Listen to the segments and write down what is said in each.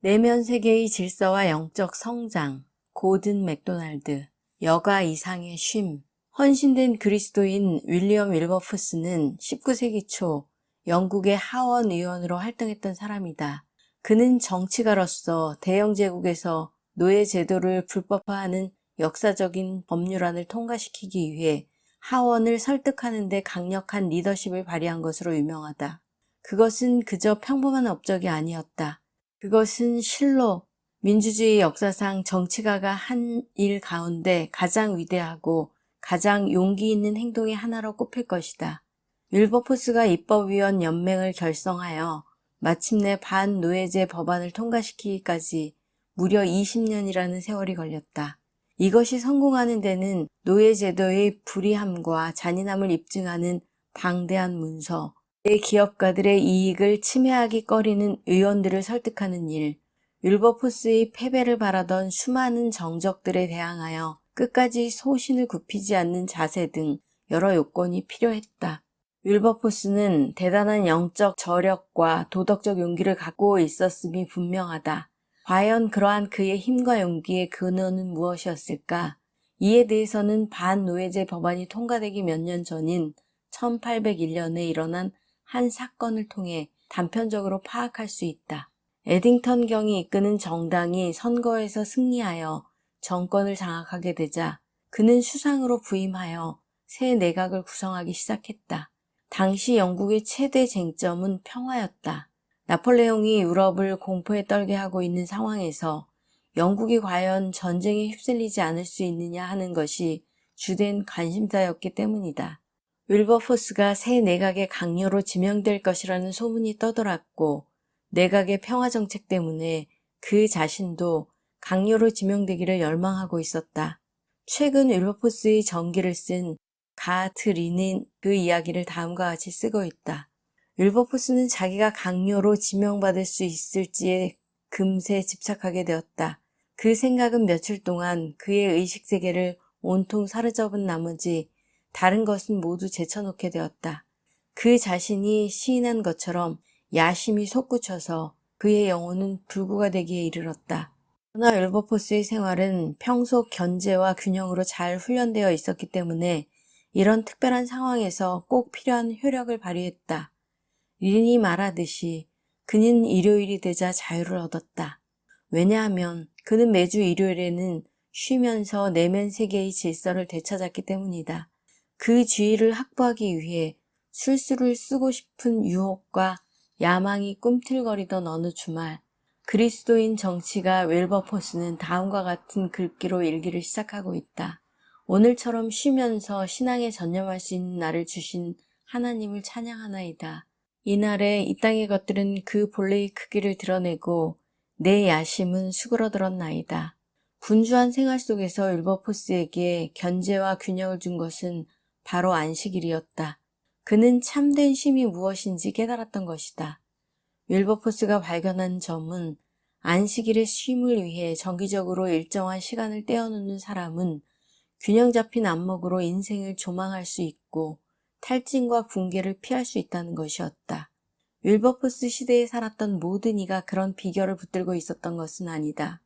내면 세계의 질서와 영적 성장, 고든 맥도날드, 여가 이상의 쉼. 헌신된 그리스도인 윌리엄 윌버포스는 19세기 초 영국의 하원 의원으로 활동했던 사람이다. 그는 정치가로서 대영 제국에서 노예 제도를 불법화하는 역사적인 법률안을 통과시키기 위해 하원을 설득하는 데 강력한 리더십을 발휘한 것으로 유명하다. 그것은 그저 평범한 업적이 아니었다. 그것은 실로 민주주의 역사상 정치가가 한 일 가운데 가장 위대하고 가장 용기 있는 행동의 하나로 꼽힐 것이다. 윌버포스가 입법위원 연맹을 결성하여 마침내 반노예제 법안을 통과시키기까지 무려 20년이라는 세월이 걸렸다. 이것이 성공하는 데는 노예제도의 불이함과 잔인함을 입증하는 방대한 문서, 대기업가들의 이익을 침해하기 꺼리는 의원들을 설득하는 일, 윌버포스의 패배를 바라던 수많은 정적들에 대항하여 끝까지 소신을 굽히지 않는 자세 등 여러 요건이 필요했다. 윌버포스는 대단한 영적 저력과 도덕적 용기를 갖고 있었음이 분명하다. 과연 그러한 그의 힘과 용기의 근원은 무엇이었을까? 이에 대해서는 반노예제 법안이 통과되기 몇 년 전인 1801년에 일어난 한 사건을 통해 단편적으로 파악할 수 있다. 에딩턴 경이 이끄는 정당이 선거에서 승리하여 정권을 장악하게 되자 그는 수상으로 부임하여 새 내각을 구성하기 시작했다. 당시 영국의 최대 쟁점은 평화였다. 나폴레옹이 유럽을 공포에 떨게 하고 있는 상황에서 영국이 과연 전쟁에 휩쓸리지 않을 수 있느냐 하는 것이 주된 관심사였기 때문이다. 윌버포스가 새 내각의 강요로 지명될 것이라는 소문이 떠돌았고 내각의 평화정책 때문에 그 자신도 강요로 지명되기를 열망하고 있었다. 최근 윌버포스의 전기를 쓴 가트리는 그 이야기를 다음과 같이 쓰고 있다. 윌버포스는 자기가 강요로 지명받을 수 있을지에 금세 집착하게 되었다. 그 생각은 며칠 동안 그의 의식세계를 온통 사로잡은 나머지 다른 것은 모두 제쳐놓게 되었다. 그 자신이 시인한 것처럼 야심이 솟구쳐서 그의 영혼은 불구가 되기에 이르렀다. 그러나 윌버포스의 생활은 평소 견제와 균형으로 잘 훈련되어 있었기 때문에 이런 특별한 상황에서 꼭 필요한 효력을 발휘했다. 린이 말하듯이 그는 일요일이 되자 자유를 얻었다. 왜냐하면 그는 매주 일요일에는 쉬면서 내면 세계의 질서를 되찾았기 때문이다. 그 지위를 확보하기 위해 술수를 쓰고 싶은 유혹과 야망이 꿈틀거리던 어느 주말, 그리스도인 정치가 윌버포스는 다음과 같은 글귀로 일기를 시작하고 있다. 오늘처럼 쉬면서 신앙에 전념할 수 있는 날을 주신 하나님을 찬양하나이다. 이날에 이 땅의 것들은 그 본래의 크기를 드러내고 내 야심은 수그러들었나이다. 분주한 생활 속에서 윌버포스에게 견제와 균형을 준 것은 바로 안식일이었다. 그는 참된 쉼이 무엇인지 깨달았던 것이다. 윌버포스가 발견한 점은 안식일의 쉼을 위해 정기적으로 일정한 시간을 떼어놓는 사람은 균형 잡힌 안목으로 인생을 조망할 수 있고 탈진과 붕괴를 피할 수 있다는 것이었다. 윌버포스 시대에 살았던 모든 이가 그런 비결을 붙들고 있었던 것은 아니다.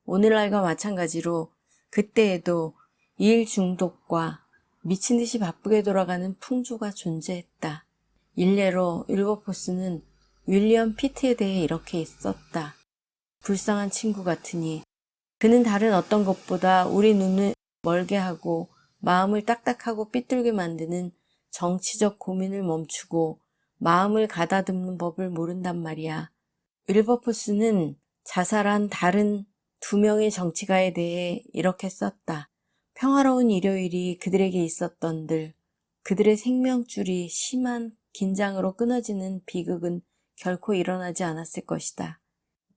오늘날과 마찬가지로 그때에도 일 중독과 미친 듯이 바쁘게 돌아가는 풍조가 존재했다. 일례로 윌버포스는 윌리엄 피트에 대해 이렇게 썼다. 불쌍한 친구 같으니 그는 다른 어떤 것보다 우리 눈을 멀게 하고 마음을 딱딱하고 삐뚤게 만드는 정치적 고민을 멈추고 마음을 가다듬는 법을 모른단 말이야. 윌버포스는 자살한 다른 2명의 정치가에 대해 이렇게 썼다. 평화로운 일요일이 그들에게 있었던들, 그들의 생명줄이 심한 긴장으로 끊어지는 비극은 결코 일어나지 않았을 것이다.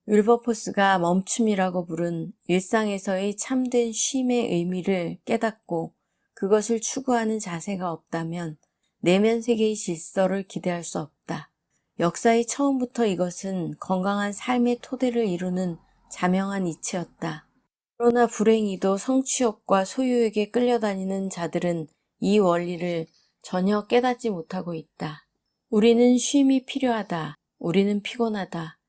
윌버포스가 멈춤이라고 부른 일상에서의 참된 쉼의 의미를 깨닫고 그것을 추구하는 자세가 없다면 내면 세계의 질서를 기대할 수 없다. 역사의 처음부터 이것은 건강한 삶의 토대를 이루는 자명한 이치였다. 그러나 불행히도 성취욕과 소유욕에 끌려다니는 자들은 이 원리를 전혀 깨닫지 못하고 있다. 우리는 쉼이 필요하다. 우리는 피곤하다.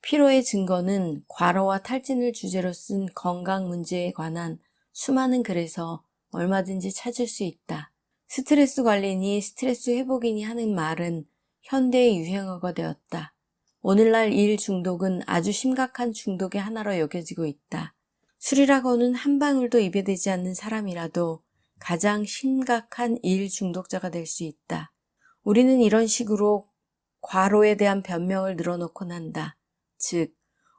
피로의 증거는 과로와 탈진을 주제로 쓴 건강 문제에 관한 수많은 글에서 얼마든지 찾을 수 있다. 스트레스 관리니 스트레스 회복이니 하는 말은 현대의 유행어가 되었다. 오늘날 일 중독은 아주 심각한 중독의 하나로 여겨지고 있다. 술이라고는 한 방울도 입에 대지 않는 사람이라도 가장 심각한 일 중독자가 될 수 있다. 우리는 이런 식으로 과로에 대한 변명을 늘어놓곤 한다. 즉,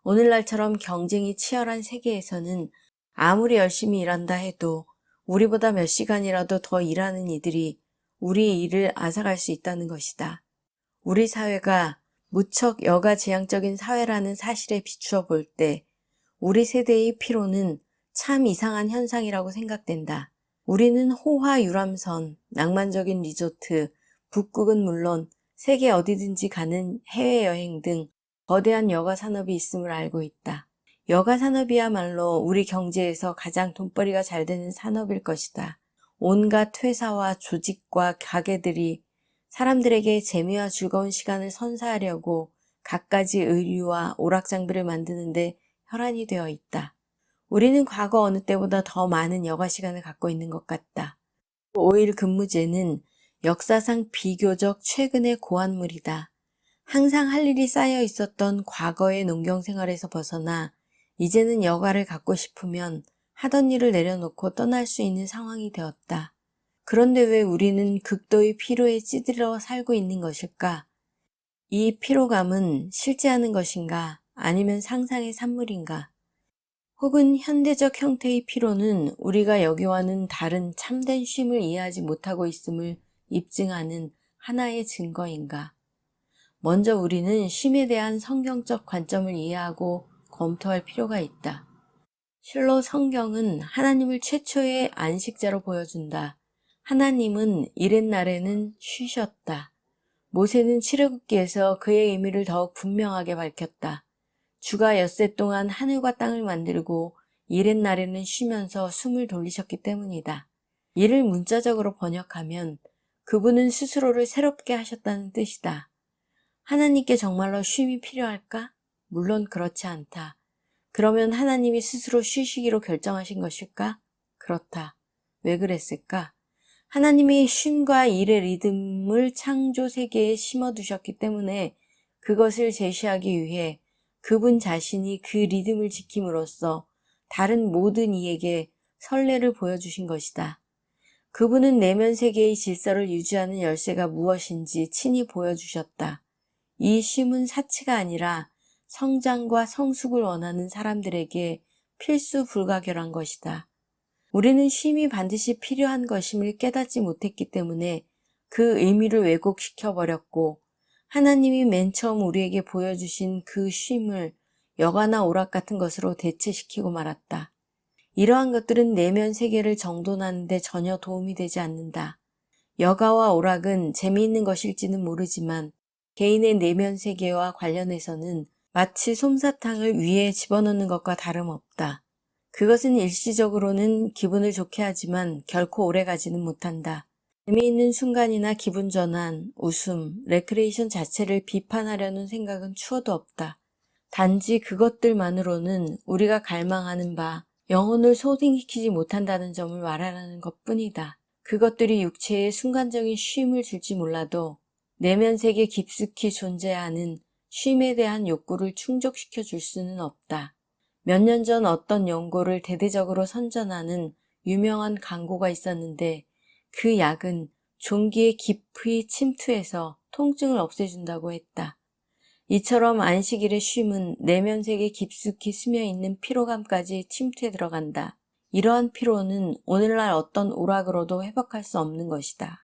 오늘날처럼 경쟁이 치열한 세계에서는 아무리 열심히 일한다 해도 우리보다 몇 시간이라도 더 일하는 이들이 우리 일을 앗아갈 수 있다는 것이다. 우리 사회가 무척 여가 지향적인 사회라는 사실에 비추어 볼 때 우리 세대의 피로는 참 이상한 현상이라고 생각된다. 우리는 호화 유람선, 낭만적인 리조트, 북극은 물론 세계 어디든지 가는 해외여행 등 거대한 여가 산업이 있음을 알고 있다. 여가 산업이야말로 우리 경제에서 가장 돈벌이가 잘 되는 산업일 것이다. 온갖 회사와 조직과 가게들이 사람들에게 재미와 즐거운 시간을 선사하려고 갖가지 의류와 오락장비를 만드는데 혈안이 되어 있다. 우리는 과거 어느 때보다 더 많은 여가 시간을 갖고 있는 것 같다. 5일 근무제는 역사상 비교적 최근의 고안물이다. 항상 할 일이 쌓여 있었던 과거의 농경 생활에서 벗어나 이제는 여가를 갖고 싶으면 하던 일을 내려놓고 떠날 수 있는 상황이 되었다. 그런데 왜 우리는 극도의 피로에 찌들어 살고 있는 것일까? 이 피로감은 실제하는 것인가? 아니면 상상의 산물인가? 혹은 현대적 형태의 피로는 우리가 여기와는 다른 참된 쉼을 이해하지 못하고 있음을 입증하는 하나의 증거인가? 먼저 우리는 쉼에 대한 성경적 관점을 이해하고 검토할 필요가 있다. 실로 성경은 하나님을 최초의 안식자로 보여준다. 하나님은 이튿날에는 쉬셨다. 모세는 출애굽기에서 그의 의미를 더욱 분명하게 밝혔다. 주가 엿새 동안 하늘과 땅을 만들고 이튿날에는 쉬면서 숨을 돌리셨기 때문이다. 이를 문자적으로 번역하면 그분은 스스로를 새롭게 하셨다는 뜻이다. 하나님께 정말로 쉼이 필요할까? 물론 그렇지 않다. 그러면 하나님이 스스로 쉬시기로 결정하신 것일까? 그렇다. 왜 그랬을까? 하나님이 쉼과 일의 리듬을 창조 세계에 심어두셨기 때문에 그것을 제시하기 위해 그분 자신이 그 리듬을 지킴으로써 다른 모든 이에게 선례를 보여주신 것이다. 그분은 내면 세계의 질서를 유지하는 열쇠가 무엇인지 친히 보여주셨다. 이 쉼은 사치가 아니라 성장과 성숙을 원하는 사람들에게 필수 불가결한 것이다. 우리는 쉼이 반드시 필요한 것임을 깨닫지 못했기 때문에 그 의미를 왜곡시켜버렸고 하나님이 맨 처음 우리에게 보여주신 그 쉼을 여가나 오락 같은 것으로 대체시키고 말았다. 이러한 것들은 내면 세계를 정돈하는 데 전혀 도움이 되지 않는다. 여가와 오락은 재미있는 것일지는 모르지만 개인의 내면 세계와 관련해서는 마치 솜사탕을 위에 집어넣는 것과 다름없다. 그것은 일시적으로는 기분을 좋게 하지만 결코 오래가지는 못한다. 재미있는 순간이나 기분 전환, 웃음, 레크레이션 자체를 비판하려는 생각은 추호도 없다. 단지 그것들만으로는 우리가 갈망하는 바 영혼을 소생시키지 못한다는 점을 말하라는 것뿐이다. 그것들이 육체에 순간적인 쉼을 줄지 몰라도 내면 세계 깊숙이 존재하는 쉼에 대한 욕구를 충족시켜 줄 수는 없다. 몇 년 전 어떤 연고를 대대적으로 선전하는 유명한 광고가 있었는데 그 약은 종기에 깊이 침투해서 통증을 없애준다고 했다. 이처럼 안식일의 쉼은 내면 세계 깊숙이 스며있는 피로감까지 침투해 들어간다. 이러한 피로는 오늘날 어떤 오락으로도 회복할 수 없는 것이다.